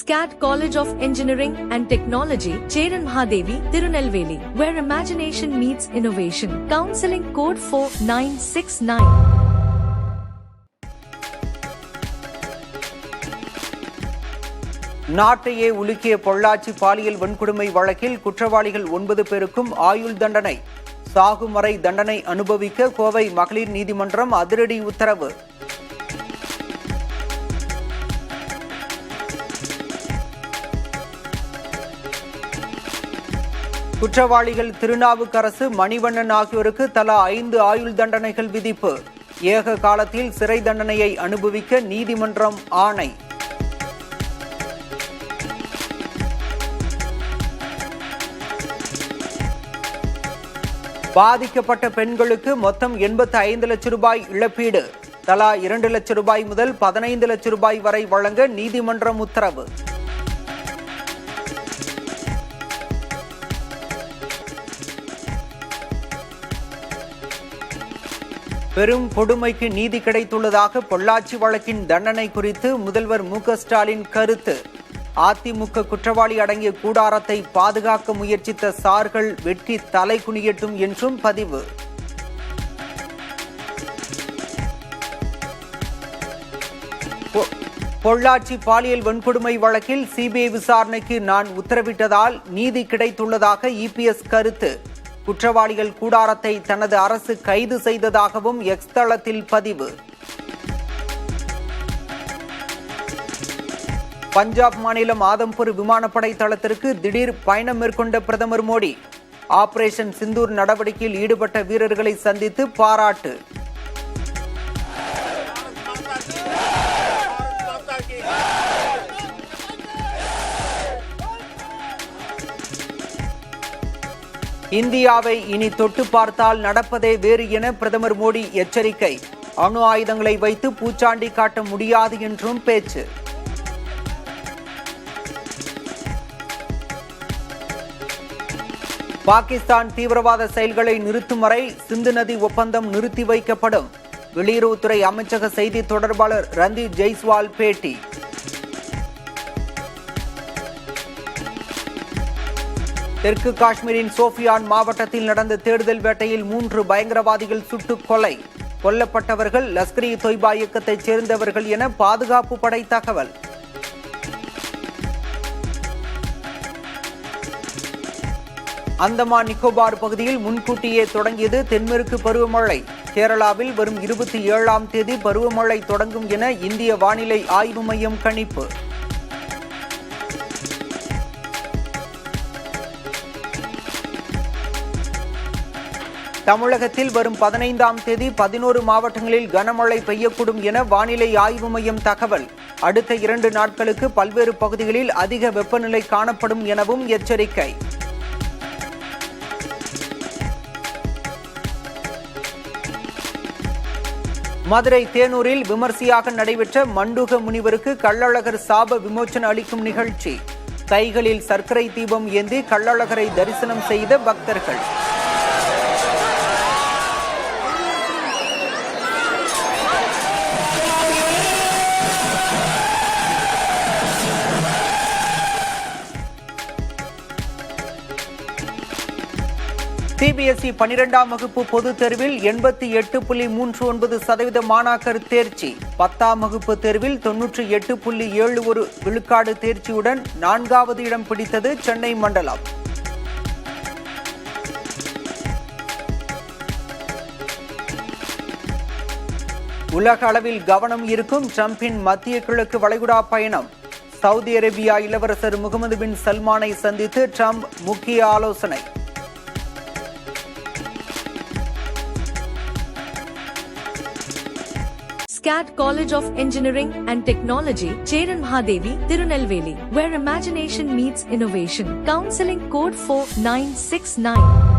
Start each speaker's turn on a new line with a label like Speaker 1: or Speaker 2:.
Speaker 1: SCAT College of Engineering and Technology, Cheran Mahadevi, Tirunelveli, where imagination meets innovation. Counseling code 4969.
Speaker 2: நாட்டையே உலுக்கிய பொள்ளாச்சி பாலியல் வன்கொடுமை வழக்கில் குற்றவாளிகள் 9 பேருக்கும் ஆயுள் தண்டனை. சாகும் வரை தண்டனை அனுபவிக்க கோவை மகளிர் நீதிமன்றம் அதிரடி உத்தரவு. குற்றவாளிகள் திருநாவுக்கரசு, மணிவண்ணன் ஆகியோருக்கு தலா 5 ஆயுள் தண்டனைகள் விதிப்பு. ஏக காலத்தில் சிறை தண்டனையை அனுபவிக்க நீதிமன்றம் ஆணை. பாதிக்கப்பட்ட பெண்களுக்கு மொத்தம் 85 லட்சம் ரூபாய் இழப்பீடு. தலா 2 லட்சம் ரூபாய் முதல் 15 லட்சம் ரூபாய் வரை வழங்க நீதிமன்றம் உத்தரவு. பெரும் கொடுமைக்கு நீதி கிடைத்துள்ளதாக பொள்ளாச்சி வழக்கின் தண்டனை குறித்து முதல்வர் மு.க.ஸ்டாலின் கருத்து. அதிமுக குற்றவாளி அடங்கிய கூடாரத்தை பாதுகாக்க முயற்சித்த சார்கள் வெட்கி தலை குனியட்டும் என்றும் பதிவு. பொள்ளாச்சி பாலியல் வன்கொடுமை வழக்கில் சிபிஐ விசாரணைக்கு நான் உத்தரவிட்டதால் நீதி கிடைத்துள்ளதாக இபிஎஸ் கருத்து. குற்றவாளிகள் கூடாரத்தை தனது அரசு கைது செய்ததாகவும் எக்ஸ் தளத்தில் பதிவு. பஞ்சாப் மாநிலம் ஆதம்பூர் விமானப்படை தளத்திற்கு திடீர் பயணம் மேற்கொண்ட பிரதமர் மோடி. ஆபரேஷன் சிந்தூர் நடவடிக்கையில் ஈடுபட்ட வீரர்களை சந்தித்து பாராட்டு. இந்தியாவை இனி தொட்டு பார்த்தால் நடப்பதே வேறு என பிரதமர் மோடி எச்சரிக்கை. அணு ஆயுதங்களை வைத்து பூச்சாண்டி காட்ட முடியாது என்றும் பேச்சு. பாகிஸ்தான் தீவிரவாத செயல்களை நிறுத்தும் வரை சிந்து நதி ஒப்பந்தம் நிறுத்தி வைக்கப்படும். வெளியுறவுத்துறை அமைச்சக செய்தி தொடர்பாளர் ரந்தீப் ஜெய்ஸ்வால் பேட்டி. தெற்கு காஷ்மீரின் சோஃபியான் மாவட்டத்தில் நடந்த தேடுதல் வேட்டையில் 3 பயங்கரவாதிகள் சுட்டுக் கொலை. கொல்லப்பட்டவர்கள் லஷ்கர்-இ-தொய்பா இயக்கத்தைச் சேர்ந்தவர்கள் என பாதுகாப்பு படை தகவல். அந்தமான் நிக்கோபார் பகுதியில் முன்கூட்டியே தொடங்கியது தென்மேற்கு பருவமழை. கேரளாவில் வரும் 27ஆம் தேதி பருவமழை தொடங்கும் என இந்திய வானிலை ஆய்வு மையம் கணிப்பு. தமிழகத்தில் வரும் 15ஆம் தேதி 11 மாவட்டங்களில் கனமழை பெய்யக்கூடும் என வானிலை ஆய்வு மையம் தகவல். அடுத்த 2 நாட்களுக்கு பல்வேறு பகுதிகளில் அதிக வெப்பநிலை காணப்படும் எனவும் எச்சரிக்கை. மதுரை தேனூரில் விமர்சையாக நடைபெற்ற மண்டூக முனிவருக்கு கள்ளழகர் சாப விமோச்சனம் அளிக்கும் நிகழ்ச்சி. கைகளில் சர்க்கரை தீபம் ஏந்தி கள்ளழகரை தரிசனம் செய்த பக்தர்கள். சிபிஎஸ்இ 12ஆம் வகுப்பு பொதுத் தேர்வில் 88.39% மாணாக்கர் தேர்ச்சி. 10ஆம் வகுப்பு தேர்வில் 98.71 விழுக்காடு தேர்ச்சியுடன் 4வது இடம் பிடித்தது சென்னை மண்டலம். உலக அளவில் கவனம் இருக்கும் டிரம்பின் மத்திய கிழக்கு வளைகுடா பயணம். சவுதி அரேபியா இளவரசர் முகமது பின் சல்மானை சந்தித்து டிரம்ப் முக்கிய ஆலோசனை.
Speaker 1: SCAT College of Engineering and Technology, Cheran Mahadevi, Tirunelveli, where imagination meets innovation. Counseling code 4969.